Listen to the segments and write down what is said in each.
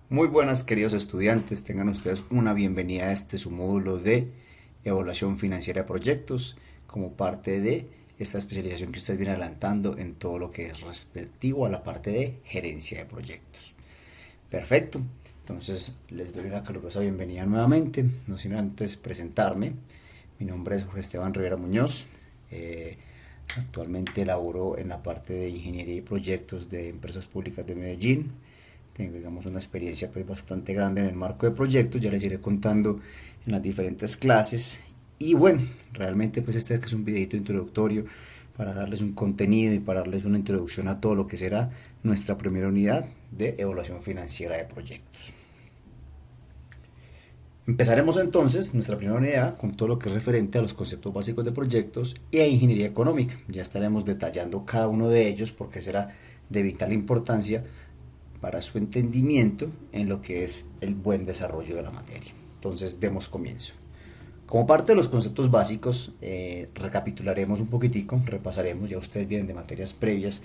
Muy buenas, queridos estudiantes, tengan ustedes una bienvenida a este su módulo de evaluación financiera de proyectos como parte de esta especialización que ustedes vienen adelantando en todo lo que es respectivo a la parte de gerencia de proyectos. Perfecto, entonces les doy una calurosa bienvenida nuevamente, no sin antes presentarme. Mi nombre es Jorge Esteban Rivera Muñoz. Actualmente laboro en la parte de ingeniería y proyectos de empresas públicas de Medellín. Tengo, digamos, una experiencia pues bastante grande en el marco de proyectos, ya les iré contando en las diferentes clases. Y bueno, realmente pues este es un videito introductorio para darles un contenido y para darles una introducción a todo lo que será nuestra primera unidad de evaluación financiera de proyectos. Empezaremos entonces nuestra primera unidad con todo lo que es referente a los conceptos básicos de proyectos y a ingeniería económica. Ya estaremos detallando cada uno de ellos porque será de vital importancia para su entendimiento en lo que es el buen desarrollo de la materia. Entonces, demos comienzo. Como parte de los conceptos básicos, recapitularemos un poquitico, repasaremos, ya ustedes vienen de materias previas,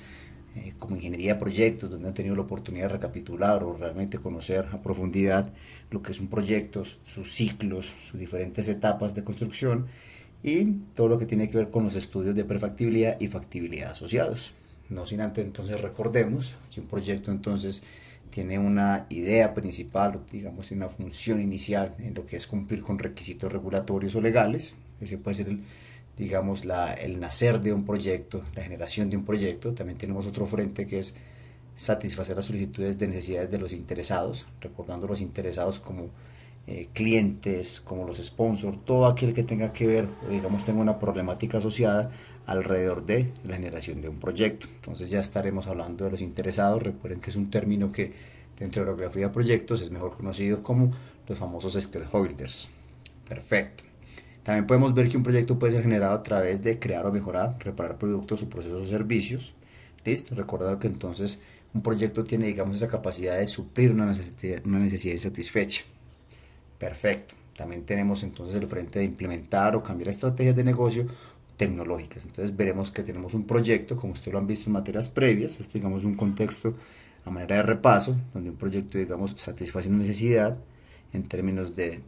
como ingeniería de proyectos, donde han tenido la oportunidad de recapitular o realmente conocer a profundidad lo que es un proyecto, sus ciclos, sus diferentes etapas de construcción y todo lo que tiene que ver con los estudios de prefactibilidad y factibilidad asociados. No sin antes entonces recordemos que un proyecto entonces tiene una idea principal, digamos, una función inicial en lo que es cumplir con requisitos regulatorios o legales. Ese puede ser digamos, el nacer de un proyecto, la generación de un proyecto. También tenemos otro frente que es satisfacer las solicitudes de necesidades de los interesados, recordando los interesados como clientes, como los sponsors, todo aquel que tenga que ver, o digamos, tenga una problemática asociada alrededor de la generación de un proyecto. Entonces ya estaremos hablando de los interesados. Recuerden que es un término que dentro de la geografía de proyectos es mejor conocido como los famosos stakeholders. Perfecto. También podemos ver que un proyecto puede ser generado a través de crear o mejorar, reparar productos o procesos o servicios. Listo, recordado que entonces un proyecto tiene, digamos, esa capacidad de suplir una necesidad insatisfecha. Perfecto. También tenemos entonces el frente de implementar o cambiar estrategias de negocio tecnológicas. Entonces veremos que tenemos un proyecto, como ustedes lo han visto en materias previas, esto digamos un contexto a manera de repaso, donde un proyecto digamos satisface una necesidad en términos de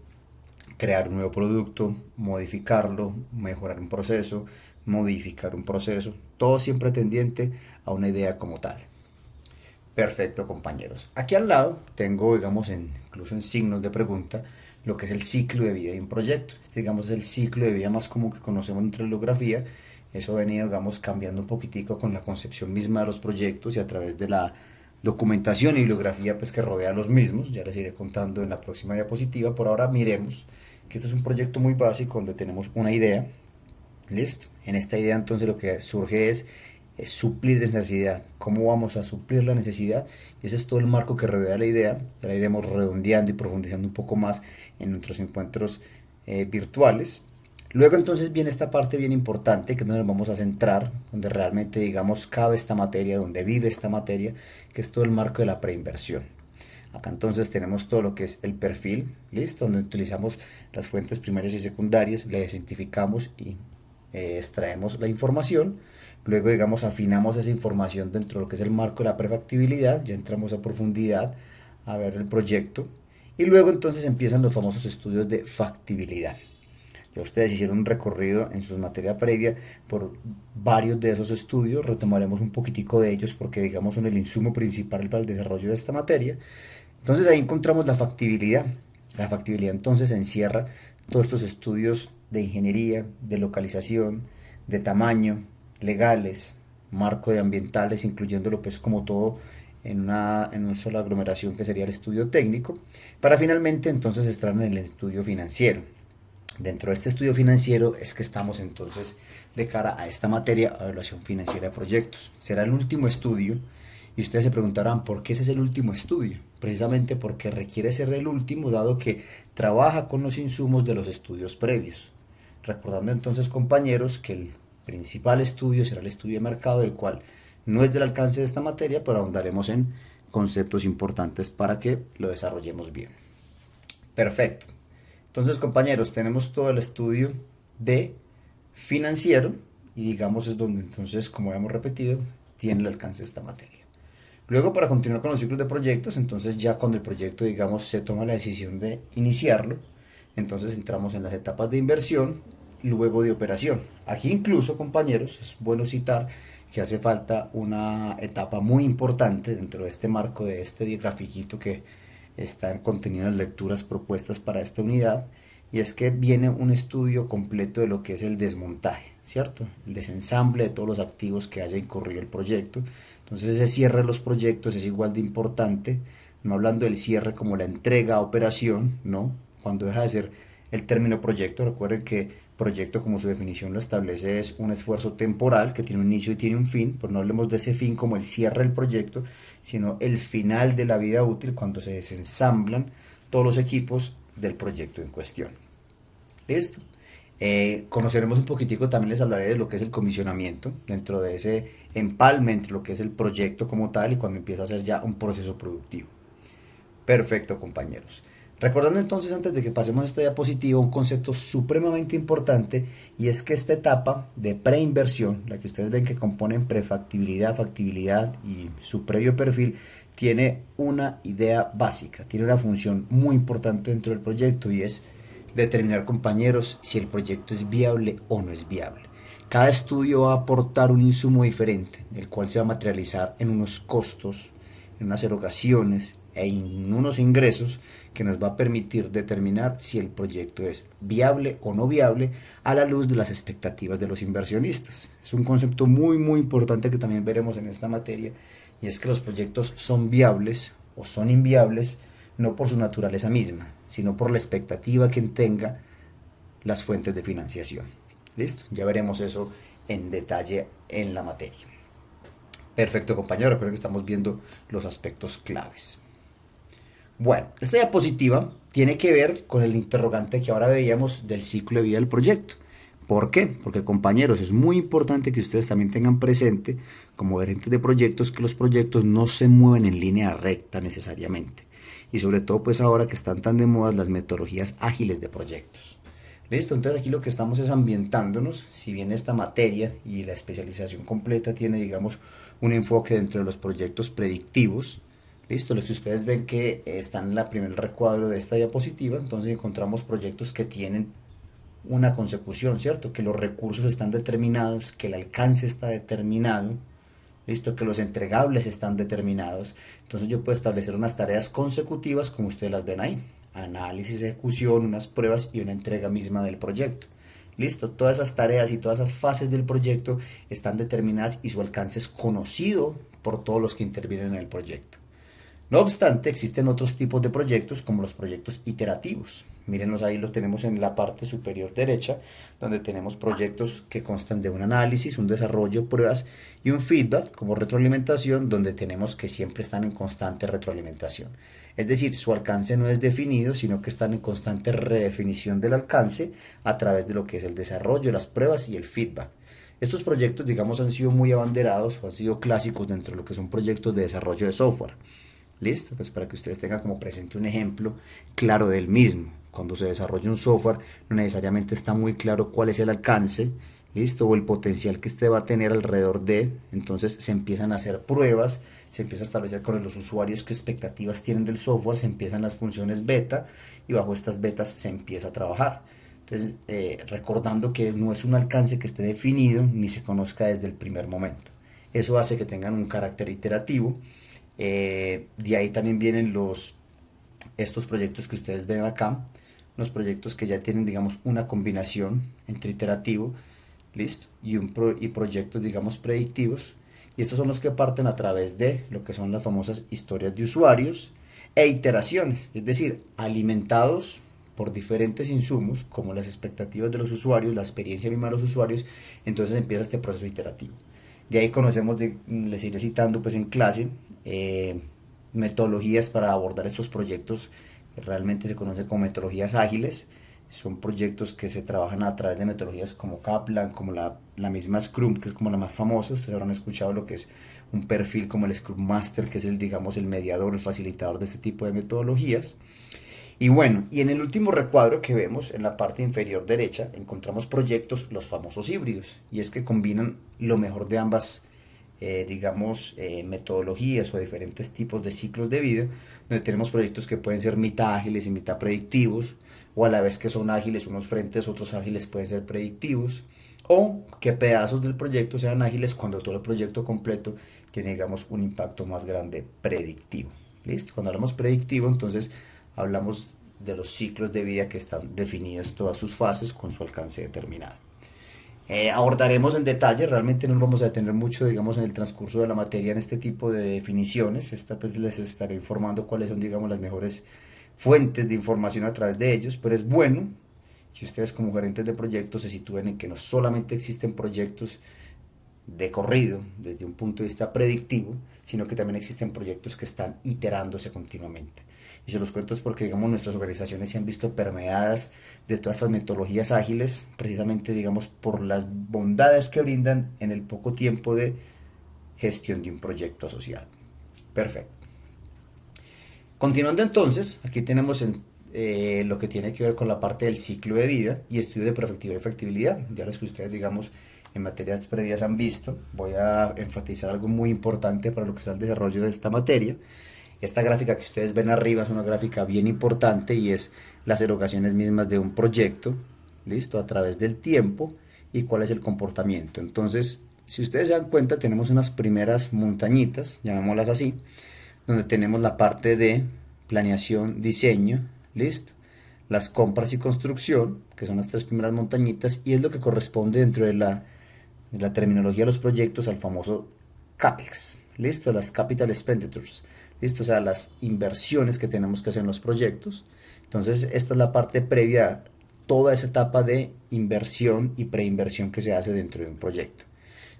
crear un nuevo producto, modificarlo, mejorar un proceso, modificar un proceso, todo siempre tendiente a una idea como tal. Perfecto, compañeros. Aquí al lado tengo, digamos, incluso en signos de pregunta, lo que es el ciclo de vida de un proyecto. Este, digamos, es el ciclo de vida más común que conocemos en bibliografía. Eso ha venido, digamos, cambiando un poquitico con la concepción misma de los proyectos y a través de la documentación y bibliografía pues, que rodea a los mismos. Ya les iré contando en la próxima diapositiva. Por ahora miremos que este es un proyecto muy básico donde tenemos una idea. Listo. En esta idea entonces lo que surge es suplir esa necesidad. ¿Cómo vamos a suplir la necesidad? Y ese es todo el marco que rodea la idea. Ya la iremos redondeando y profundizando un poco más en nuestros encuentros virtuales. Luego entonces viene esta parte bien importante que es donde nos vamos a centrar, donde realmente digamos cabe esta materia, donde vive esta materia, que es todo el marco de la preinversión. Acá entonces tenemos todo lo que es el perfil, listo, donde utilizamos las fuentes primarias y secundarias, le identificamos y extraemos la información. Luego, digamos, afinamos esa información dentro de lo que es el marco de la prefactibilidad, ya entramos a profundidad a ver el proyecto. Y luego entonces empiezan los famosos estudios de factibilidad. Ya ustedes hicieron un recorrido en su materia previa por varios de esos estudios, retomaremos un poquitico de ellos porque digamos son el insumo principal para el desarrollo de esta materia. Entonces ahí encontramos la factibilidad. La factibilidad entonces encierra todos estos estudios de ingeniería, de localización, de tamaño, legales, marco de ambientales, incluyéndolo pues como todo en una sola aglomeración que sería el estudio técnico, para finalmente entonces estar en el estudio financiero. Dentro de este estudio financiero es que estamos entonces de cara a esta materia, evaluación financiera de proyectos. Será el último estudio y ustedes se preguntarán por qué ese es el último estudio. Precisamente porque requiere ser el último dado que trabaja con los insumos de los estudios previos. Recordando entonces, compañeros, que el principal estudio será el estudio de mercado, del cual no es del alcance de esta materia, pero ahondaremos en conceptos importantes para que lo desarrollemos bien. Perfecto. Entonces, compañeros, tenemos todo el estudio de financiero y digamos es donde entonces, como hemos repetido, tiene el alcance de esta materia. Luego, para continuar con los ciclos de proyectos, entonces ya cuando el proyecto, digamos, se toma la decisión de iniciarlo, entonces entramos en las etapas de inversión, luego de operación. Aquí incluso, compañeros, es bueno citar que hace falta una etapa muy importante dentro de este marco de este grafiquito que está contenido en las lecturas propuestas para esta unidad, y es que viene un estudio completo de lo que es el desmontaje, ¿cierto? El desensamble de todos los activos que haya incurrido el proyecto. Entonces ese cierre de los proyectos es igual de importante, no hablando del cierre como la entrega a operación, ¿no? Cuando deja de ser el término proyecto, recuerden que proyecto como su definición lo establece es un esfuerzo temporal que tiene un inicio y tiene un fin, pues no hablemos de ese fin como el cierre del proyecto, sino el final de la vida útil cuando se desensamblan todos los equipos del proyecto en cuestión. ¿Listo? Conoceremos un poquitico, también les hablaré de lo que es el comisionamiento, dentro de ese empalme entre lo que es el proyecto como tal y cuando empieza a ser ya un proceso productivo. Perfecto, compañeros. Recordando entonces, antes de que pasemos a esta diapositiva, un concepto supremamente importante, y es que esta etapa de preinversión, la que ustedes ven que componen prefactibilidad, factibilidad y su previo perfil, tiene una idea básica, tiene una función muy importante dentro del proyecto, y es determinar, compañeros, si el proyecto es viable o no es viable. Cada estudio va a aportar un insumo diferente, el cual se va a materializar en unos costos, en unas erogaciones e en unos ingresos que nos va a permitir determinar si el proyecto es viable o no viable a la luz de las expectativas de los inversionistas. Es un concepto muy importante que también veremos en esta materia, y es que los proyectos son viables o son inviables no por su naturaleza misma, sino por la expectativa que tenga las fuentes de financiación. ¿Listo? Ya veremos eso en detalle en la materia. Perfecto, compañero, recuerden que estamos viendo los aspectos claves. Bueno, esta diapositiva tiene que ver con el interrogante que ahora veíamos del ciclo de vida del proyecto. ¿Por qué? Porque, compañeros, es muy importante que ustedes también tengan presente, como gerentes de proyectos, que los proyectos no se mueven en línea recta necesariamente. Y sobre todo, pues ahora que están tan de moda las metodologías ágiles de proyectos. Listo, entonces aquí lo que estamos es ambientándonos, si bien esta materia y la especialización completa tiene, digamos, un enfoque dentro de los proyectos predictivos. Listo, los que ustedes ven que están en la primer recuadro de esta diapositiva, entonces encontramos proyectos que tienen una consecución, ¿cierto? Que los recursos están determinados, que el alcance está determinado, listo, que los entregables están determinados. Entonces yo puedo establecer unas tareas consecutivas como ustedes las ven ahí: análisis, ejecución, unas pruebas y una entrega misma del proyecto. Listo, todas esas tareas y todas esas fases del proyecto están determinadas y su alcance es conocido por todos los que intervienen en el proyecto. No obstante, existen otros tipos de proyectos como los proyectos iterativos. Mírenlos ahí, lo tenemos en la parte superior derecha, donde tenemos proyectos que constan de un análisis, un desarrollo, pruebas y un feedback como retroalimentación, donde tenemos que siempre están en constante retroalimentación. Es decir, su alcance no es definido, sino que están en constante redefinición del alcance a través de lo que es el desarrollo, las pruebas y el feedback. Estos proyectos, digamos, han sido muy abanderados o han sido clásicos dentro de lo que son proyectos de desarrollo de software. Listo, pues para que ustedes tengan como presente un ejemplo claro del mismo. Cuando se desarrolla un software, no necesariamente está muy claro cuál es el alcance, listo, o el potencial que este va a tener alrededor de. Entonces se empiezan a hacer pruebas, se empieza a establecer con los usuarios qué expectativas tienen del software, se empiezan las funciones beta y bajo estas betas se empieza a trabajar. Entonces, recordando que no es un alcance que esté definido ni se conozca desde el primer momento. Eso hace que tengan un carácter iterativo. De ahí también vienen estos proyectos que ustedes ven acá, los proyectos que ya tienen, digamos, una combinación entre iterativo, listo, y proyectos, digamos, predictivos, y estos son los que parten a través de lo que son las famosas historias de usuarios e iteraciones, es decir, alimentados por diferentes insumos como las expectativas de los usuarios, la experiencia misma de los usuarios. Entonces empieza este proceso iterativo. De ahí conocemos, les iré citando pues en clase, metodologías para abordar estos proyectos que realmente se conocen como metodologías ágiles. Son proyectos que se trabajan a través de metodologías como Kaplan, como la misma Scrum, que es como la más famosa. Ustedes habrán escuchado lo que es un perfil como el Scrum Master, que es el, digamos, el mediador, el facilitador de este tipo de metodologías. Y bueno, y en el último recuadro que vemos en la parte inferior derecha encontramos proyectos, los famosos híbridos, y es que combinan lo mejor de ambas metodologías o diferentes tipos de ciclos de vida, donde tenemos proyectos que pueden ser mitad ágiles y mitad predictivos, o a la vez que son ágiles unos frentes, otros ágiles pueden ser predictivos, o que pedazos del proyecto sean ágiles cuando todo el proyecto completo tiene, digamos, un impacto más grande predictivo. ¿Listo? Cuando hablamos predictivo, entonces hablamos de los ciclos de vida que están definidos todas sus fases con su alcance determinado. Abordaremos en detalle, realmente no nos vamos a detener mucho, digamos, en el transcurso de la materia en este tipo de definiciones. Esta pues les estaré informando cuáles son, digamos, las mejores fuentes de información a través de ellos, pero es bueno que ustedes como gerentes de proyectos se sitúen en que no solamente existen proyectos de corrido desde un punto de vista predictivo, sino que también existen proyectos que están iterándose continuamente. Y se los cuento es porque, digamos, nuestras organizaciones se han visto permeadas de todas estas metodologías ágiles, precisamente, digamos, por las bondades que brindan en el poco tiempo de gestión de un proyecto asociado. Perfecto. Continuando entonces, aquí tenemos lo que tiene que ver con la parte del ciclo de vida y estudio de perspectiva y efectividad. Ya los que ustedes, digamos, en materias previas han visto, voy a enfatizar algo muy importante para lo que será el desarrollo de esta materia. Esta gráfica que ustedes ven arriba es una gráfica bien importante y es las erogaciones mismas de un proyecto, listo, a través del tiempo y cuál es el comportamiento. Entonces, si ustedes se dan cuenta, tenemos unas primeras montañitas, llamémoslas así, donde tenemos la parte de planeación, diseño, listo, las compras y construcción, que son las tres primeras montañitas, y es lo que corresponde dentro de la terminología de los proyectos al famoso CAPEX, listo, las Capital Expenditures, listo, o sea, las inversiones que tenemos que hacer en los proyectos. Entonces, esta es la parte previa a toda esa etapa de inversión y preinversión que se hace dentro de un proyecto.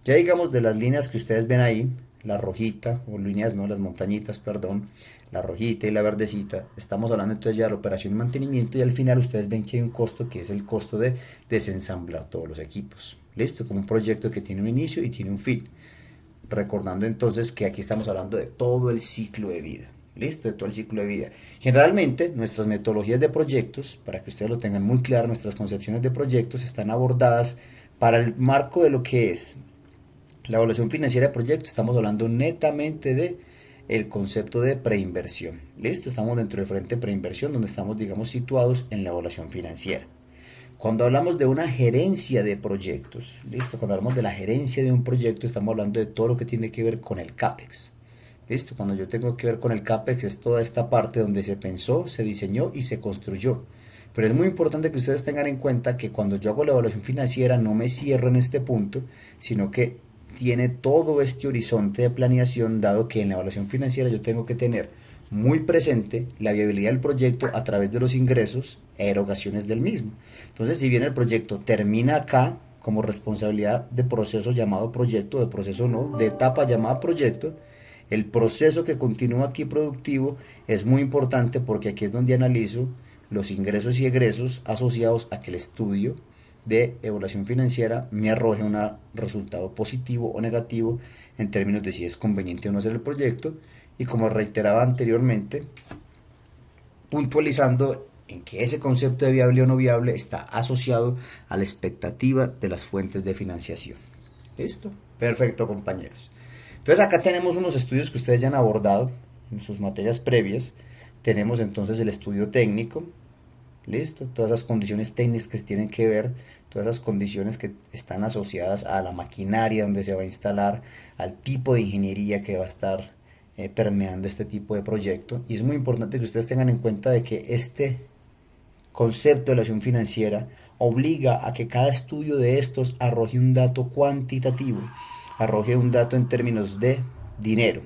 Ya digamos de las líneas que ustedes ven ahí, la rojita, o líneas, no, las montañitas, perdón, la rojita y la verdecita, estamos hablando entonces ya de la operación y mantenimiento, y al final ustedes ven que hay un costo que es el costo de desensamblar todos los equipos, listo, como un proyecto que tiene un inicio y tiene un fin, recordando entonces que aquí estamos hablando de todo el ciclo de vida, listo, de todo el ciclo de vida. Generalmente nuestras metodologías de proyectos, para que ustedes lo tengan muy claro, nuestras concepciones de proyectos están abordadas para el marco de lo que es la evaluación financiera de proyectos. Estamos hablando netamente de el concepto de preinversión. Listo, estamos dentro del frente preinversión, donde estamos, digamos, situados en la evaluación financiera. Cuando hablamos de una gerencia de proyectos, listo, cuando hablamos de la gerencia de un proyecto, estamos hablando de todo lo que tiene que ver con el CAPEX. Listo, cuando yo tengo que ver con el CAPEX es toda esta parte donde se pensó, se diseñó y se construyó. Pero es muy importante que ustedes tengan en cuenta que cuando yo hago la evaluación financiera no me cierro en este punto, sino que tiene todo este horizonte de planeación, dado que en la evaluación financiera yo tengo que tener muy presente la viabilidad del proyecto a través de los ingresos e erogaciones del mismo. Entonces, si bien el proyecto termina acá como responsabilidad de proceso llamado proyecto, de proceso no, de etapa llamada proyecto, el proceso que continúa aquí productivo es muy importante, porque aquí es donde analizo los ingresos y egresos asociados a que el estudio de evaluación financiera me arroje un resultado positivo o negativo en términos de si es conveniente o no hacer el proyecto, y como reiteraba anteriormente, puntualizando en que ese concepto de viable o no viable está asociado a la expectativa de las fuentes de financiación. ¿Listo? Perfecto, compañeros. Entonces acá tenemos unos estudios que ustedes ya han abordado en sus materias previas. Tenemos entonces el estudio técnico, listo, todas esas condiciones técnicas que tienen que ver, todas esas condiciones que están asociadas a la maquinaria donde se va a instalar, al tipo de ingeniería que va a estar permeando este tipo de proyecto. Y es muy importante que ustedes tengan en cuenta de que este concepto de evaluación financiera obliga a que cada estudio de estos arroje un dato cuantitativo, arroje un dato en términos de dinero,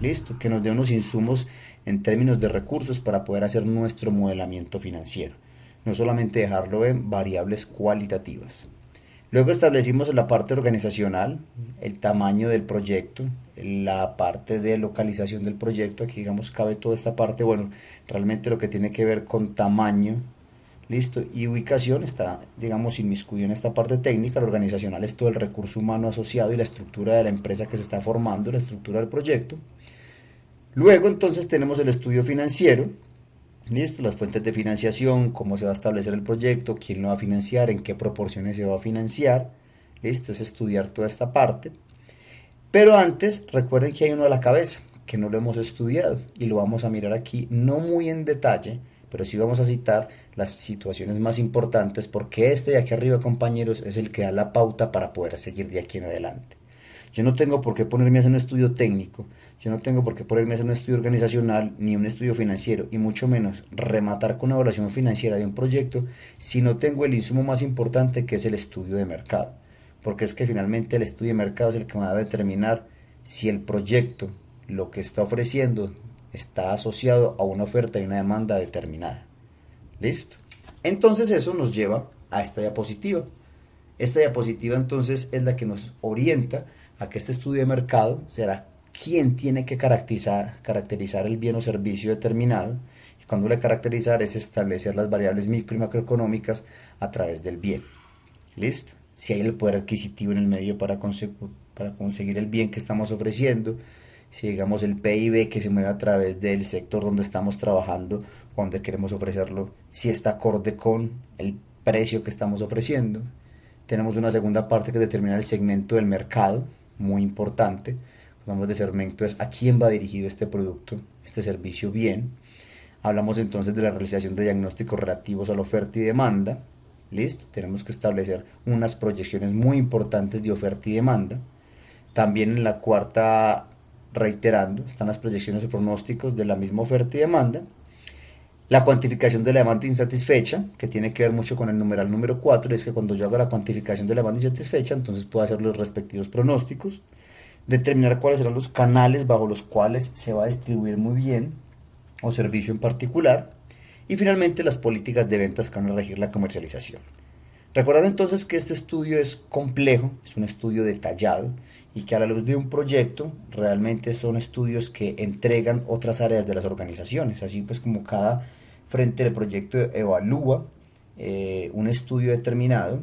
listo, que nos dé unos insumos en términos de recursos para poder hacer nuestro modelamiento financiero, no solamente dejarlo en variables cualitativas. Luego establecimos la parte organizacional, el tamaño del proyecto, la parte de localización del proyecto. Aquí, digamos, cabe toda esta parte, bueno, realmente lo que tiene que ver con tamaño, listo, y ubicación está, digamos, inmiscuido en esta parte técnica. Lo organizacional es todo el recurso humano asociado y la estructura de la empresa que se está formando, la estructura del proyecto. Luego entonces tenemos el estudio financiero, listo, las fuentes de financiación, cómo se va a establecer el proyecto, quién lo va a financiar, en qué proporciones se va a financiar, listo, es estudiar toda esta parte. Pero antes, recuerden que hay uno a la cabeza, que no lo hemos estudiado y lo vamos a mirar aquí, no muy en detalle, pero sí vamos a citar las situaciones más importantes porque este de aquí arriba, compañeros, es el que da la pauta para poder seguir de aquí en adelante. Yo no tengo por qué ponerme a hacer un estudio técnico, yo no tengo por qué ponerme a hacer un estudio organizacional ni un estudio financiero y mucho menos rematar con una evaluación financiera de un proyecto si no tengo el insumo más importante que es el estudio de mercado. Porque es que finalmente el estudio de mercado es el que me va a determinar si el proyecto, lo que está ofreciendo, está asociado a una oferta y una demanda determinada. ¿Listo? Entonces eso nos lleva a esta diapositiva. Esta diapositiva entonces es la que nos orienta a que este estudio de mercado será quien tiene que caracterizar el bien o servicio determinado. Y cuando le caracterizar es establecer las variables micro y macroeconómicas a través del bien. ¿Listo? Si hay el poder adquisitivo en el medio para conseguir el bien que estamos ofreciendo, si digamos el PIB que se mueve a través del sector donde estamos trabajando, donde queremos ofrecerlo, si está acorde con el precio que estamos ofreciendo. Tenemos una segunda parte que determina el segmento del mercado, muy importante. Cuando hablamos de segmento es a quién va dirigido este producto, este servicio bien. Hablamos entonces de la realización de diagnósticos relativos a la oferta y demanda. ¿Listo? Tenemos que establecer unas proyecciones muy importantes de oferta y demanda. También en la cuarta, reiterando, están las proyecciones o pronósticos de la misma oferta y demanda. La cuantificación de la demanda insatisfecha, que tiene que ver mucho con el numeral número 4, es que cuando yo hago la cuantificación de la demanda insatisfecha, entonces puedo hacer los respectivos pronósticos, determinar cuáles serán los canales bajo los cuales se va a distribuir muy bien o servicio en particular, y finalmente las políticas de ventas que van a regir la comercialización. Recordad entonces que este estudio es complejo, es un estudio detallado y que a la luz de un proyecto realmente son estudios que entregan otras áreas de las organizaciones, así pues como cada frente del proyecto evalúa un estudio determinado.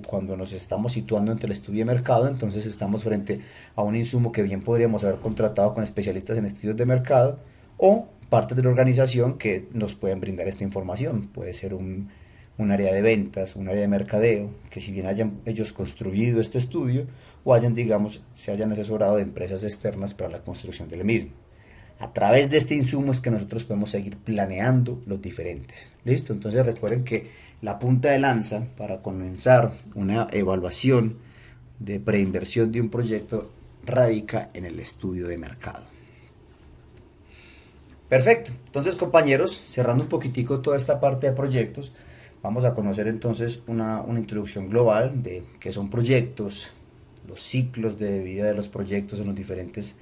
Cuando nos estamos situando entre el estudio de mercado, entonces estamos frente a un insumo que bien podríamos haber contratado con especialistas en estudios de mercado o partes de la organización que nos pueden brindar esta información. Puede ser un área de ventas, un área de mercadeo, que si bien hayan ellos construido este estudio o hayan, digamos, se hayan asesorado de empresas externas para la construcción del mismo. A través de este insumo es que nosotros podemos seguir planeando los diferentes. ¿Listo? Entonces recuerden que la punta de lanza para comenzar una evaluación de preinversión de un proyecto radica en el estudio de mercado. Perfecto. Entonces, compañeros, cerrando un poquitico toda esta parte de proyectos, vamos a conocer entonces una introducción global de qué son proyectos, los ciclos de vida de los proyectos en los diferentes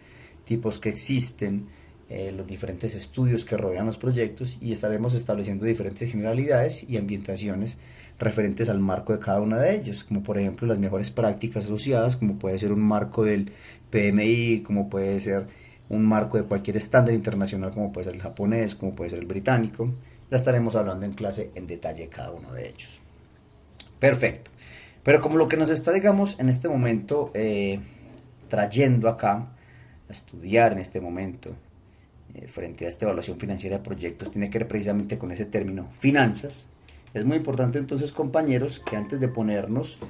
tipos que existen, los diferentes estudios que rodean los proyectos y estaremos estableciendo diferentes generalidades y ambientaciones referentes al marco de cada una de ellas, como por ejemplo las mejores prácticas asociadas, como puede ser un marco del PMI, como puede ser un marco de cualquier estándar internacional, como puede ser el japonés, como puede ser el británico. Ya estaremos hablando en clase en detalle de cada uno de ellos. Perfecto. Pero como lo que nos está, digamos, en este momento trayendo acá a estudiar en este momento frente a esta evaluación financiera de proyectos tiene que ver precisamente con ese término, finanzas. Es muy importante entonces, compañeros, que antes de ponernos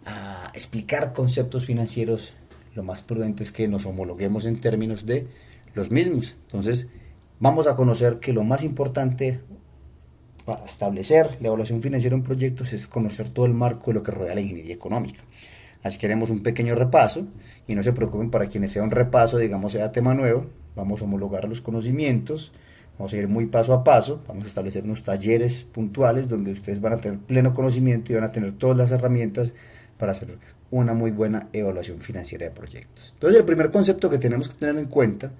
a explicar conceptos financieros, lo más prudente es que nos homologuemos en términos de los mismos. Entonces, vamos a conocer que lo más importante para establecer la evaluación financiera en proyectos es conocer todo el marco de lo que rodea la ingeniería económica. Así que haremos un pequeño repaso y no se preocupen para quienes sea un repaso, digamos, sea tema nuevo, vamos a homologar los conocimientos, vamos a ir muy paso a paso, vamos a establecer unos talleres puntuales donde ustedes van a tener pleno conocimiento y van a tener todas las herramientas para hacer una muy buena evaluación financiera de proyectos. Entonces, el primer concepto que tenemos que tener en cuenta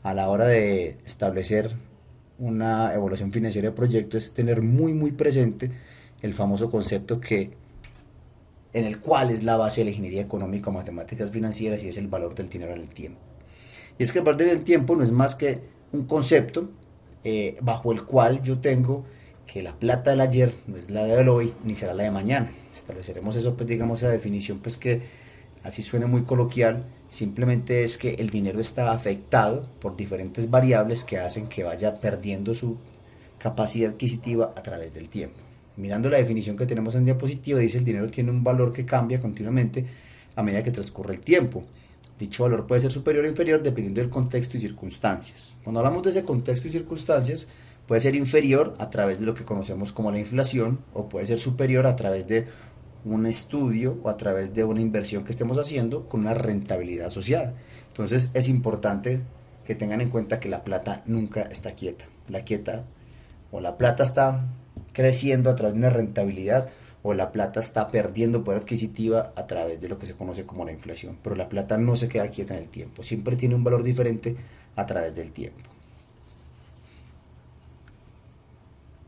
a la hora de establecer una evaluación financiera de proyectos es tener muy presente el famoso concepto en el cual es la base de la ingeniería económica o matemáticas financieras y es el valor del dinero en el tiempo. Y es que el valor del tiempo no es más que un concepto bajo el cual yo tengo que la plata del ayer no es la de hoy ni será la de mañana. Estableceremos eso, pues digamos, esa definición, pues que así suena muy coloquial, simplemente es que el dinero está afectado por diferentes variables que hacen que vaya perdiendo su capacidad adquisitiva a través del tiempo. Mirando la definición que tenemos en diapositiva, dice el dinero tiene un valor que cambia continuamente a medida que transcurre el tiempo. Dicho valor puede ser superior o inferior dependiendo del contexto y circunstancias. Cuando hablamos de ese contexto y circunstancias, puede ser inferior a través de lo que conocemos como la inflación o puede ser superior a través de un estudio o a través de una inversión que estemos haciendo con una rentabilidad asociada. Entonces es importante que tengan en cuenta que la plata nunca está quieta. La plata está creciendo a través de una rentabilidad o la plata está perdiendo poder adquisitiva a través de lo que se conoce como la inflación. Pero la plata no se queda quieta en el tiempo, siempre tiene un valor diferente a través del tiempo.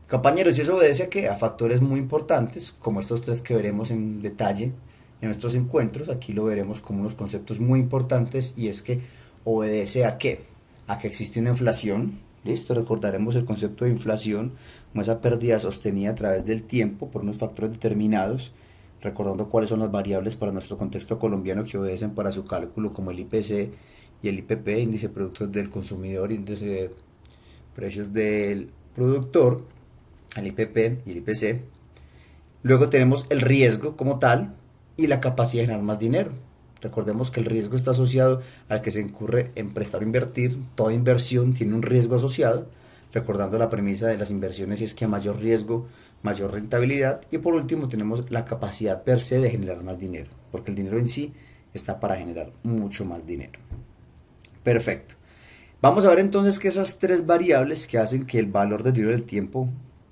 Compañeros, y eso obedece a que a factores muy importantes, como estos tres que veremos en detalle en nuestros encuentros. Aquí lo veremos como unos conceptos muy importantes y es que obedece a qué, a que existe una inflación. Listo, recordaremos el concepto de inflación como esa pérdida sostenida a través del tiempo por unos factores determinados, recordando cuáles son las variables para nuestro contexto colombiano que obedecen para su cálculo, como el IPC y el IPP, índice de productos del consumidor, índice de precios del productor, el IPP y el IPC. Luego tenemos el riesgo como tal y la capacidad de generar más dinero. Recordemos que el riesgo está asociado al que se incurre en prestar o invertir. Toda inversión tiene un riesgo asociado, recordando la premisa de las inversiones, y es que a mayor riesgo, mayor rentabilidad. Y por último tenemos la capacidad per se de generar más dinero, porque el dinero en sí está para generar mucho más dinero. Perfecto. Vamos a ver entonces que esas tres variables que hacen que el valor del dinero del tiempo,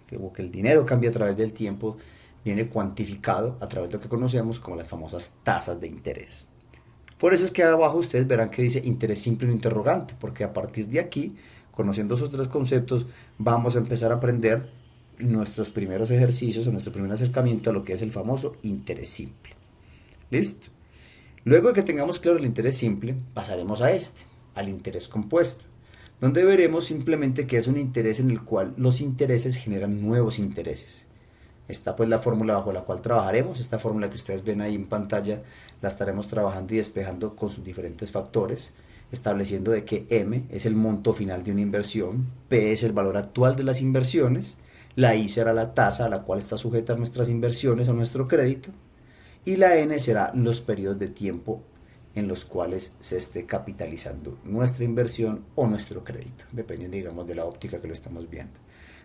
que el dinero cambie a través del tiempo, viene cuantificado a través de lo que conocemos como las famosas tasas de interés. Por eso es que abajo ustedes verán que dice interés simple y un interrogante, porque a partir de aquí, conociendo esos tres conceptos, vamos a empezar a aprender nuestros primeros ejercicios o nuestro primer acercamiento a lo que es el famoso interés simple. ¿Listo? Luego de que tengamos claro el interés simple, pasaremos a al interés compuesto, donde veremos simplemente que es un interés en el cual los intereses generan nuevos intereses. Está pues la fórmula bajo la cual trabajaremos. Esta fórmula que ustedes ven ahí en pantalla la estaremos trabajando y despejando con sus diferentes factores, estableciendo de que M es el monto final de una inversión, P es el valor actual de las inversiones, la I será la tasa a la cual está sujeta nuestras inversiones o nuestro crédito, y la N será los periodos de tiempo en los cuales se esté capitalizando nuestra inversión o nuestro crédito, dependiendo, digamos, de la óptica que lo estamos viendo.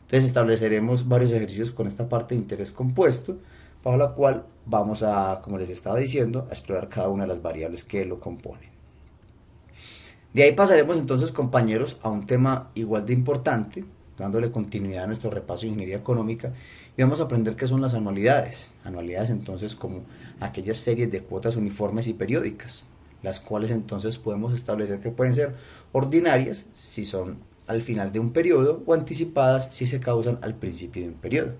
Entonces estableceremos varios ejercicios con esta parte de interés compuesto, para la cual vamos a, como les estaba diciendo, a explorar cada una de las variables que lo componen. De ahí pasaremos entonces, compañeros, a un tema igual de importante, dándole continuidad a nuestro repaso de ingeniería económica, y vamos a aprender qué son las anualidades. Anualidades entonces como aquellas series de cuotas uniformes y periódicas, las cuales entonces podemos establecer que pueden ser ordinarias si son al final de un periodo o anticipadas si se causan al principio de un periodo.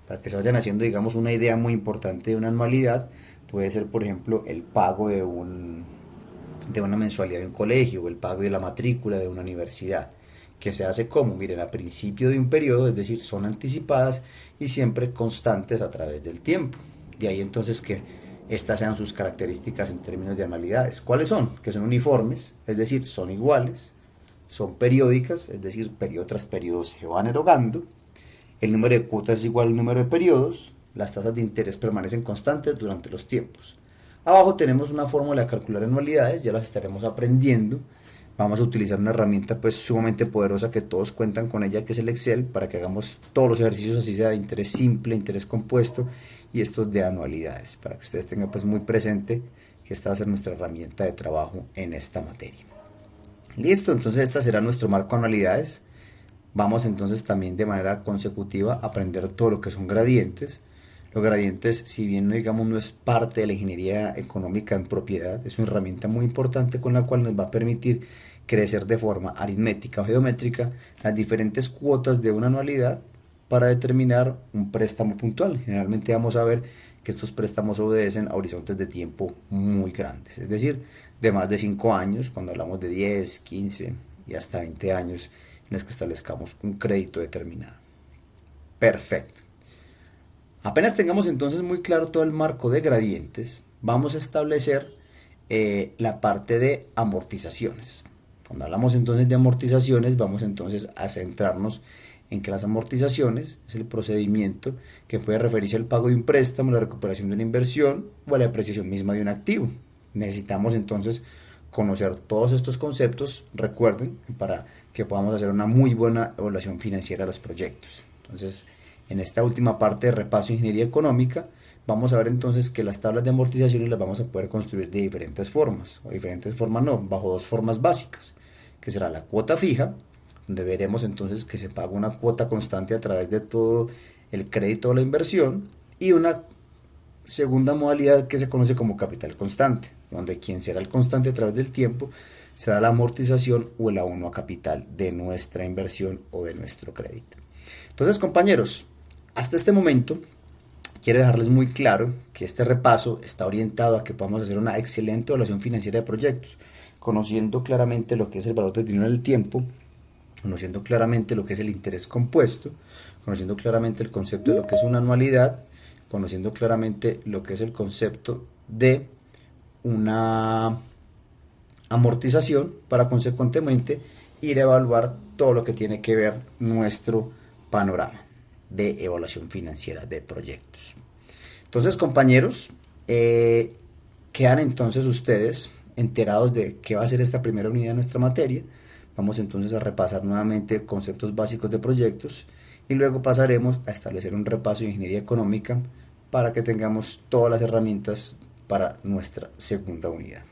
Para que se vayan haciendo, digamos, una idea muy importante de una anualidad, puede ser, por ejemplo, el pago de una mensualidad de un colegio o el pago de la matrícula de una universidad, que se hace como, miren, a principio de un periodo, es decir, son anticipadas y siempre constantes a través del tiempo. De ahí entonces que estas sean sus características en términos de anualidades. ¿Cuáles son? Que son uniformes, es decir, son iguales, son periódicas, es decir, periodo tras periodo se van erogando, el número de cuotas es igual al número de periodos, las tasas de interés permanecen constantes durante los tiempos. Abajo tenemos una fórmula de calcular anualidades, ya las estaremos aprendiendo. Vamos a utilizar una herramienta pues sumamente poderosa que todos cuentan con ella, que es el Excel, para que hagamos todos los ejercicios, así sea de interés simple, interés compuesto y estos de anualidades, para que ustedes tengan pues muy presente que esta va a ser nuestra herramienta de trabajo en esta materia. Listo, entonces esta será nuestro marco de anualidades. Vamos entonces también de manera consecutiva a aprender todo lo que son gradientes. Los gradientes, si bien no es parte de la ingeniería económica en propiedad, es una herramienta muy importante con la cual nos va a permitir crecer de forma aritmética o geométrica las diferentes cuotas de una anualidad para determinar un préstamo puntual. Generalmente vamos a ver que estos préstamos obedecen a horizontes de tiempo muy grandes, es decir, de más de 5 años, cuando hablamos de 10, 15 y hasta 20 años en los que establezcamos un crédito determinado. Perfecto. Apenas tengamos entonces muy claro todo el marco de gradientes, vamos a establecer la parte de amortizaciones. Cuando hablamos entonces de amortizaciones, vamos entonces a centrarnos en que las amortizaciones es el procedimiento que puede referirse al pago de un préstamo, la recuperación de una inversión o a la depreciación misma de un activo. Necesitamos entonces conocer todos estos conceptos, recuerden, para que podamos hacer una muy buena evaluación financiera de los proyectos. Entonces, en esta última parte de repaso de ingeniería económica, vamos a ver entonces que las tablas de amortizaciones las vamos a poder construir de diferentes formas, o diferentes formas no, bajo dos formas básicas, que será la cuota fija, donde veremos entonces que se paga una cuota constante a través de todo el crédito o la inversión, y una segunda modalidad que se conoce como capital constante, donde quien será el constante a través del tiempo será la amortización o el abono a capital de nuestra inversión o de nuestro crédito. Entonces, compañeros, hasta este momento quiero dejarles muy claro que este repaso está orientado a que podamos hacer una excelente evaluación financiera de proyectos, conociendo claramente lo que es el valor del dinero en el tiempo, conociendo claramente lo que es el interés compuesto, conociendo claramente el concepto de lo que es una anualidad, conociendo claramente lo que es el concepto de una amortización, para consecuentemente ir a evaluar todo lo que tiene que ver nuestro panorama de evaluación financiera de proyectos. Entonces, compañeros, quedan entonces ustedes enterados de qué va a ser esta primera unidad de nuestra materia. Vamos entonces a repasar nuevamente conceptos básicos de proyectos y luego pasaremos a establecer un repaso de ingeniería económica para que tengamos todas las herramientas para nuestra segunda unidad.